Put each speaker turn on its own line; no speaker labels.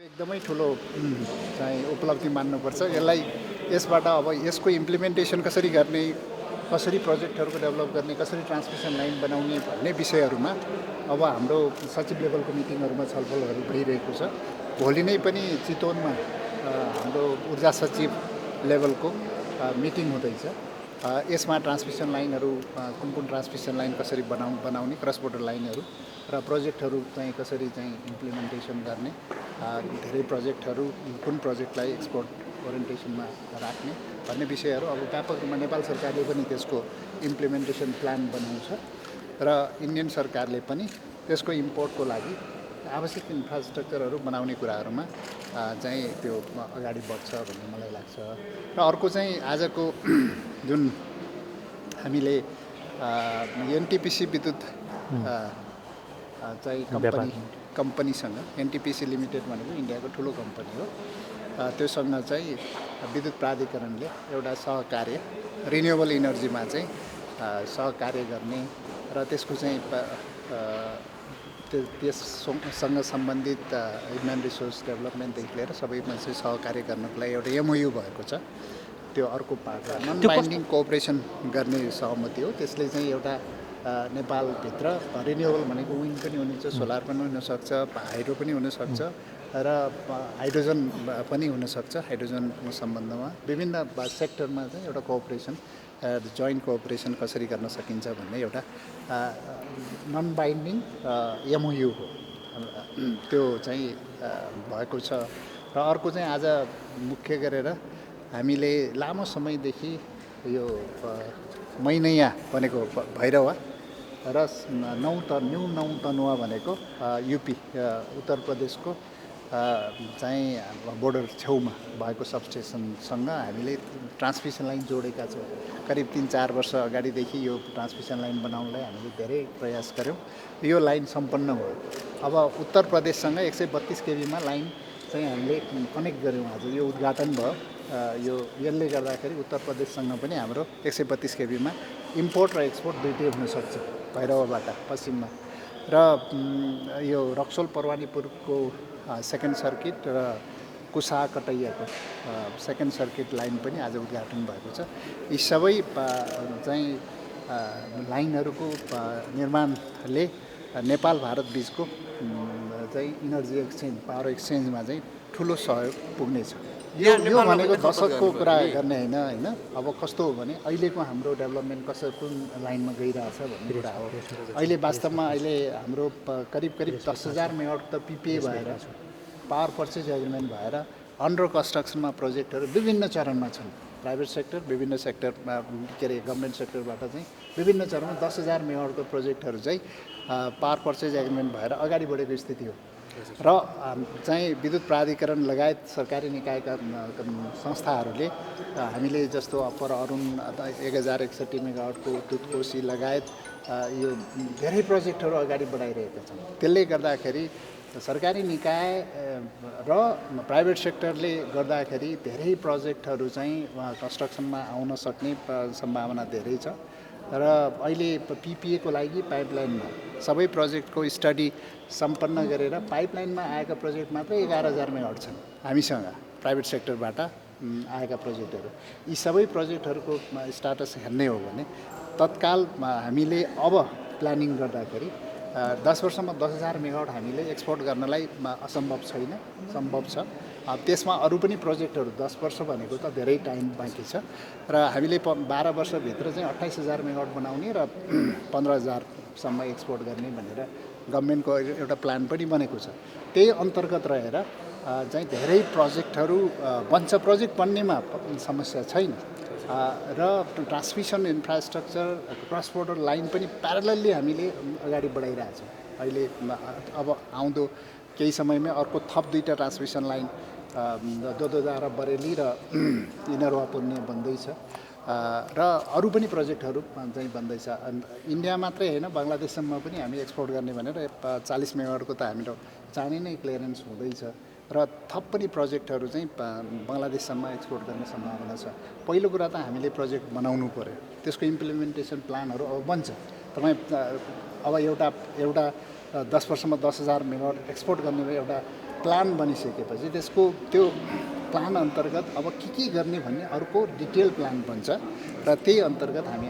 एकदमै ठुलो चाहिँ उपलब्धि मान्नुपर्छ यसलाई। यसबाट अब यसको इम्प्लिमेन्टेसन कसरी गर्ने, कसरी प्रोजेक्टहरूको डेभलप गर्ने, कसरी ट्रान्समिसन लाइन बनाउने भन्ने विषयहरूमा अब हाम्रो सचिव लेभलको मिटिङहरूमा छलफलहरू भइरहेको छ। भोलि नै पनि चितवनमा हाम्रो ऊर्जा सचिव लेभलको मिटिङ हुँदैछ। यसमा ट्रान्समिसन लाइनहरू कुन कुन ट्रान्समिसन लाइन कसरी बनाउने क्रस बोर्डर लाइनहरू र प्रोजेक्टहरू चाहिँ कसरी चाहिँ इम्प्लिमेन्टेसन गर्ने, धेरै प्रोजेक्टहरू कुन प्रोजेक्टलाई एक्सपोर्ट ओरिएन्टेसनमा राख्ने भन्ने विषयहरू अब व्यापक रूपमा नेपाल सरकारले पनि त्यसको इम्प्लिमेन्टेसन प्लान बनाउँछ र इन्डियन सरकारले पनि त्यसको इम्पोर्टको लागि आवश्यक इन्फ्रास्ट्रक्चरहरू बनाउने कुराहरूमा चाहिँ त्यो अगाडि बढ्छ भन्ने मलाई लाग्छ। र अर्को चाहिँ आजको जुन हामीले एनटिपिसी विद्युत चाहिँ कम्पनीसँग, एनटिपिसी लिमिटेड भनेको इन्डियाको ठुलो कम्पनी हो, त्योसँग चाहिँ विद्युत प्राधिकरणले एउटा सहकार्य रिन्युएबल इनर्जीमा चाहिँ सहकार्य गर्ने र त्यसको चाहिँ त्यससँग सम्बन्धित ह्युमन रिसोर्स डेभलपमेन्टदेखि लिएर सबैमा चाहिँ सहकार्य गर्नको लागि एउटा एमओयू भएको छ। त्यो अर्को पार्ट नन बाइन्डिङ कोअपरेसन गर्ने सहमति हो। त्यसले चाहिँ एउटा नेपालभित्र रिन्युएबल भनेको विन्ड पनि हुनुहुन्छ, सोलर पनि हुनसक्छ, हाइड्रो पनि हुनसक्छ र हाइड्रोजन पनि हुनसक्छ। हाइड्रोजनको सम्बन्धमा विभिन्न सेक्टरमा चाहिँ एउटा कोअपरेसन, जोइन्ट कोअपरेसन कसरी गर्न सकिन्छ भन्ने एउटा नन बाइन्डिङ एमओयू हो, त्यो चाहिँ भएको छ। र अर्को चाहिँ आज मुख्य गरेर हामीले लामो समयदेखि यो मैनैया भनेको भैरवा र न्यू नौतनुवा भनेको युपी उत्तर प्रदेशको चाहिँ बोर्डर छेउमा भएको सबस्टेसनसँग हामीले ट्रान्समिसन लाइन जोडेका छौँ। करिब 3-4 वर्ष अगाडिदेखि यो ट्रान्समिसन लाइन बनाउनलाई हामीले धेरै प्रयास गऱ्यौँ। यो लाइन सम्पन्न भयो। अब उत्तर प्रदेशसँग 132 केबीमा लाइन चाहिँ हामीले कनेक्ट गऱ्यौँ। आज यो उद्घाटन भयो। यो यसले गर्दाखेरि उत्तर प्रदेशसँग पनि हाम्रो 132 केबीमा इम्पोर्ट र एक्सपोर्ट दुइटै हुनसक्छ भैरवाबाट पश्चिममा। र यो रक्सोल परवानीपुरको सेकेन्ड सर्किट र कुसा कटैयाको सेकेन्ड सर्किट लाइन पनि आज उद्घाटन भएको छ। यी सबै चाहिँ लाइनहरूको निर्माणले नेपाल भारत बिचको चाहिँ इनर्जी एक्सचेन्ज, पावर एक्सचेन्जमा चाहिँ ठुलो सहयोग पुग्नेछ। यो भनेको दशकको कुरा गर्ने होइन। अब कस्तो हो भने अहिलेको हाम्रो डेभलपमेन्ट कुन लाइनमा गइरहेछ भन्ने कुरा हो। अहिले वास्तवमा अहिले हाम्रो करिब 10,000 मेगावाट त पिपिए भएर, पावर पर्चेज एग्रिमेन्ट भएर अन्डर कन्स्ट्रक्सनमा प्रोजेक्टहरू विभिन्न चरणमा छन्। प्राइभेट सेक्टर, विभिन्न सेक्टरमा के अरे गभर्मेन्ट सेक्टरबाट चाहिँ विभिन्न चरणमा 10,000 मेगावाटको प्रोजेक्टहरू चाहिँ पावर पर्चेज एग्रिमेन्ट भएर अगाडि बढेको स्थिति हो। र चाहिँ विद्युत प्राधिकरण लगायत सरकारी निकायका संस्थाहरूले हामीले जस्तो अप्पर अरुण 1061 मेगावाटको दुधकोशी लगायत यो धेरै प्रोजेक्टहरू अगाडि बढाइरहेका छन्। त्यसले गर्दाखेरि सरकारी निकाय र प्राइभेट सेक्टरले गर्दाखेरि धेरै प्रोजेक्टहरू चाहिँ कन्स्ट्रक्सनमा आउन सक्ने सम्भावना धेरै छ। र अहिले पिपिएको लागि पाइपलाइनमा सबै प्रोजेक्टको स्टडी सम्पन्न गरेर पाइपलाइनमा आएका प्रोजेक्ट मात्रै 11,000 मेगावाट छन् हामीसँग प्राइभेट सेक्टरबाट आएका प्रोजेक्टहरू। यी सबै प्रोजेक्टहरूको स्टाटस हेर्ने हो भने तत्काल हामीले अब प्लानिङ गर्दाखेरि 10 वर्षमा 10,000 मेगावाट हामीले एक्सपोर्ट गर्नलाई असम्भव छैन, सम्भव छ। त्यसमा अरू पनि प्रोजेक्टहरू 10 वर्ष भनेको त धेरै टाइम बाँकी छ र हामीले 12 वर्षभित्र चाहिँ 28,000 मेगावाट बनाउने र 15,000सम्म एक्सपोर्ट गर्ने भनेर गभर्मेन्टको एउटा प्लान पनि बनेको छ। त्यही अन्तर्गत रहेर चाहिँ धेरै प्रोजेक्टहरू बन्छ। प्रोजेक्ट बन्नेमा समस्या छैन र transmission infrastructure, cross border line पनि प्यारलली हामीले अगाडि बढाइरहेछौँ। अहिले अब आउँदो केही समयमै अर्को थप 2टा ट्रान्समिसन लाइन दोदोजा र बरेली र इनरवा पुर्ने बन्दैछ र अरू पनि प्रोजेक्टहरू चाहिँ बन्दैछ। इन्डिया मात्रै होइन, बङ्गलादेशसम्म पनि हामी एक्सपोर्ट गर्ने भनेर 40 मेगावाटको त हाम्रो चाँडै नै क्लियरेन्स हुँदैछ र थप पनि प्रोजेक्टहरू चाहिँ बङ्गलादेशसम्म एक्सपोर्ट गर्ने सम्भावना छ। पहिलो कुरा त हामीले प्रोजेक्ट बनाउनु पर्यो, त्यसको इम्प्लिमेन्टेसन प्लानहरू अब बन्छ। तपाईँ अब एउटा 10 वर्षमा 10,000 मेगावाट एक्सपोर्ट गर्ने एउटा प्लान बनिसकेपछि त्यसको त्यो प्लान अन्तर्गत अब के गर्ने भन्ने अर्को डिटेल प्लान बन्छ र त्यही अन्तर्गत हामी